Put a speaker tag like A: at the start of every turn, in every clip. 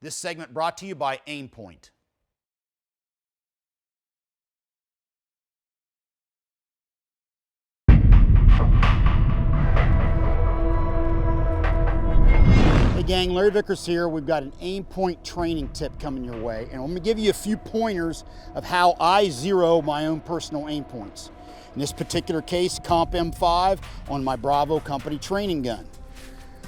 A: This segment brought to you by Aimpoint. Hey gang, Larry Vickers here. We've got an Aimpoint training tip coming your way, and I'm going to give you a few pointers of how I zero my own personal aim points. In this particular case, Comp M5 on my Bravo company training gun.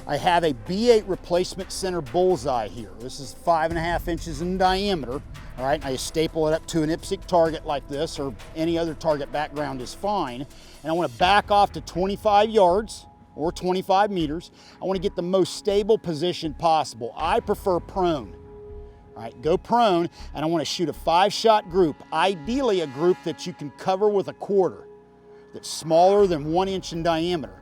A: I have a B8 replacement center bullseye here. This is 5.5 inches in diameter. All right, I staple it up to an IPSC target like this, or any other target background is fine. And I want to back off to 25 yards or 25 meters. I want to get the most stable position possible. I prefer prone. All right, go prone, and I want to shoot a 5-shot group, ideally a group that you can cover with a quarter, that's smaller than 1 inch in diameter,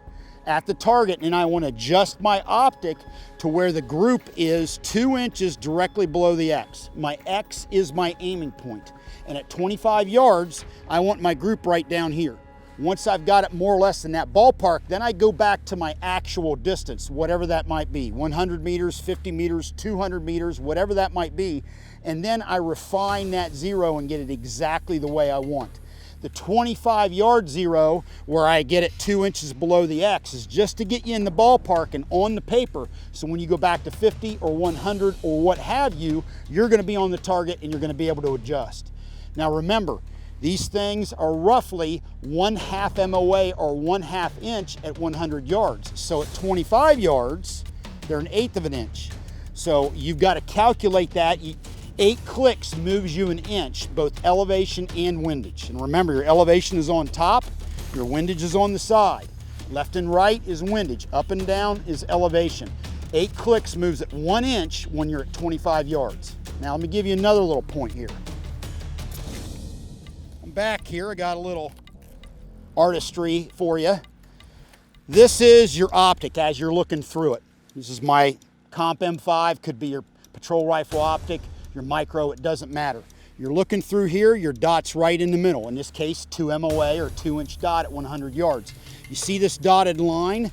A: at the target, and I want to adjust my optic to where the group is 2 inches directly below the X. My X is my aiming point, and at 25 yards, I want my group right down here. Once I've got it more or less in that ballpark, then I go back to my actual distance, whatever that might be, 100 meters, 50 meters, 200 meters, whatever that might be, and then I refine that zero and get it exactly the way I want. The 25-yard zero, where I get it 2 inches below the X, is just to get you in the ballpark and on the paper, so when you go back to 50 or 100 or what have you, you're going to be on the target and you're going to be able to adjust. Now remember, these things are roughly 1/2 MOA or 1/2 inch at 100 yards. So at 25 yards, they're 1/8 of an inch. So you've got to calculate that. 8 clicks moves you an inch, both elevation and windage. And remember, your elevation is on top, your windage is on the side. Left and right is windage, up and down is elevation. 8 clicks moves at 1 inch when you're at 25 yards. Now let me give you another little point here. I'm back here, I got a little artistry for you. This is your optic as you're looking through it. This is my Comp M5, could be your patrol rifle optic, your micro, it doesn't matter. You're looking through here, your dot's right in the middle. In this case, 2 MOA or 2-inch dot at 100 yards. You see this dotted line?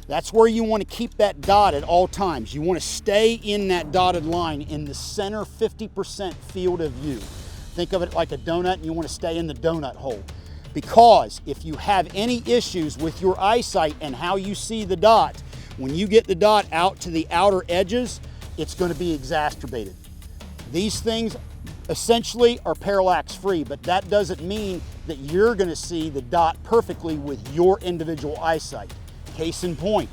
A: That's where you want to keep that dot at all times. You want to stay in that dotted line in the center 50% field of view. Think of it like a donut, and you want to stay in the donut hole. Because if you have any issues with your eyesight and how you see the dot, when you get the dot out to the outer edges, it's going to be exacerbated. These things essentially are parallax free, but that doesn't mean that you're going to see the dot perfectly with your individual eyesight. Case in point,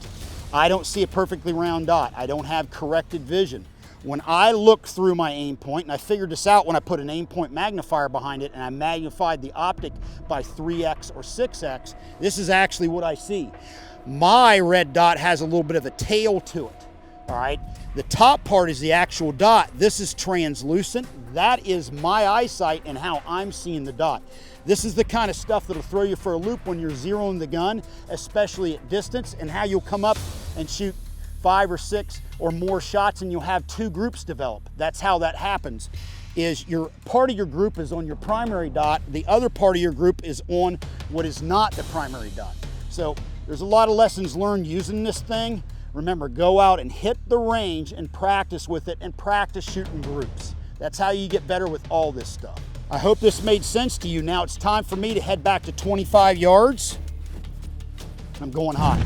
A: I don't see a perfectly round dot. I don't have corrected vision. When I look through my Aimpoint, and I figured this out when I put an Aimpoint magnifier behind it and I magnified the optic by 3x or 6x, this is actually what I see. My red dot has a little bit of a tail to it. All right, the top part is the actual dot. This is translucent. That is my eyesight and how I'm seeing the dot. This is the kind of stuff that'll throw you for a loop when you're zeroing the gun, especially at distance, and how you'll come up and shoot 5 or 6 or more shots and you'll have 2 groups develop. That's how that happens, is your part of your group is on your primary dot, the other part of your group is on what is not the primary dot. So there's a lot of lessons learned using this thing. Remember, go out and hit the range and practice with it and practice shooting groups. That's how you get better with all this stuff. I hope this made sense to you. Now it's time for me to head back to 25 yards. I'm going hot.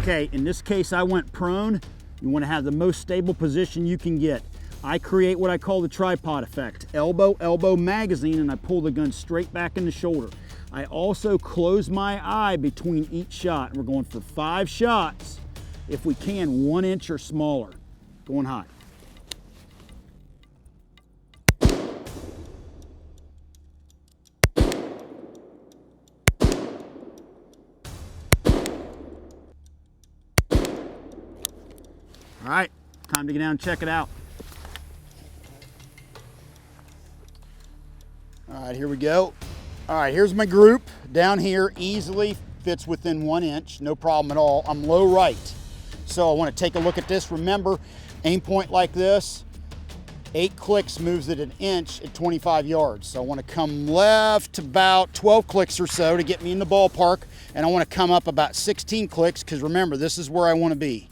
A: Okay, in this case I went prone. You want to have the most stable position you can get. I create what I call the tripod effect. Elbow, elbow, magazine, and I pull the gun straight back in the shoulder. I also close my eye between each shot. We're going for 5 shots. If we can, 1 inch or smaller. Going hot. All right, time to get down and check it out. All right, here we go. All right, here's my group. Down here, easily fits within 1 inch, no problem at all. I'm low right. So I want to take a look at this. Remember, Aimpoint like this, 8 clicks moves it an inch at 25 yards. So I want to come left about 12 clicks or so to get me in the ballpark, and I want to come up about 16 clicks because remember, this is where I want to be.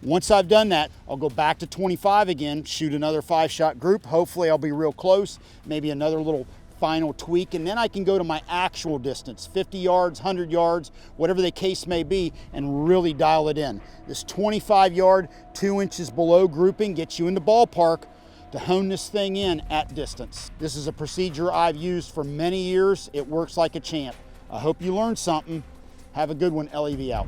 A: Once I've done that, I'll go back to 25 again, shoot another 5-shot group. Hopefully I'll be real close, maybe another little final tweak, and then I can go to my actual distance, 50 yards, 100 yards, whatever the case may be, and really dial it in. This 25-yard, 2 inches below grouping gets you in the ballpark to hone this thing in at distance. This is a procedure I've used for many years. It works like a champ. I hope you learned something. Have a good one. LEV out.